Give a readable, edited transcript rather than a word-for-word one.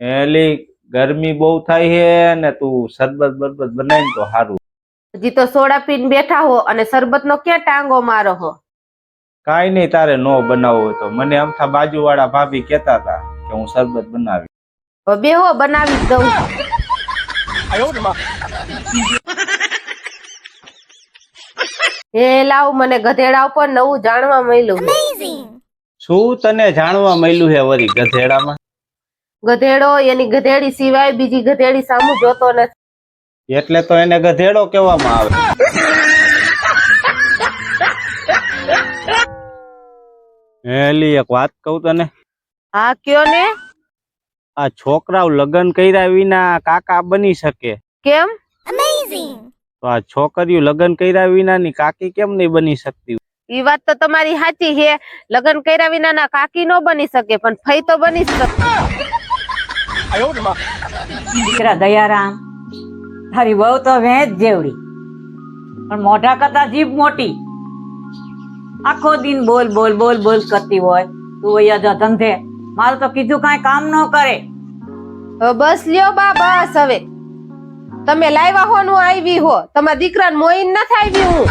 એલી ગરમી બહુ થાય છે ને તું શરબત બરબત બનાવીને તો સારું. હજી તો સોડા પીને બેઠા હો અને શરબત નો ક્યાં ટાંગો મારો હો. કાઈ નહીં, તારે નો બનાવવો હોય તો મને અમથા બાજુ વાળા ભાભી કેતા હતા કે હું શરબત બનાવી. હવે બેહો બનાવી જ દઉં. હે લાવ, મને ગધેડા ઉપર નવું જાણવા મળ્યું. શું તને જાણવા મળ્યું છે વરી ગધેડામાં? ગધેડો એની ગધેડી સિવાય બીજી ગધેડી સામું જોતો નથી. એટલે તો એને ગધેડો કહેવામાં આવે. એલી એક વાત કહું તને. હા કયો ને. આ છોકરાઓ લગ્ન કર્યા વિના કાકા બની શકે, કેમ? તો આ છોકરીઓ લગ્ન કર્યા વિનાની કાકી કેમ નહીં બની શકતી? ઈ વાત તો તમારી સાચી છે. લગ્ન કર્યા વિનાના કાકી નો બની શકે પણ ફઈ તો બની શકે. દીકરા દયારામ, તારી વહુ તો વેચ જેવડી પણ મોઢા કરતા જીભ મોટી. આખો દિન બોલ બોલ બોલ બોલ કરતી હોય. તું અહીંયા જા ધંધે, મારું તો કીધું કાંઈ કામ ન કરે. હવે બસ લ્યો બા, બસ હવે. તમે લાવ્યા હો નું આવી હો, તમારા દીકરાને મોઈન નથી આવી હું.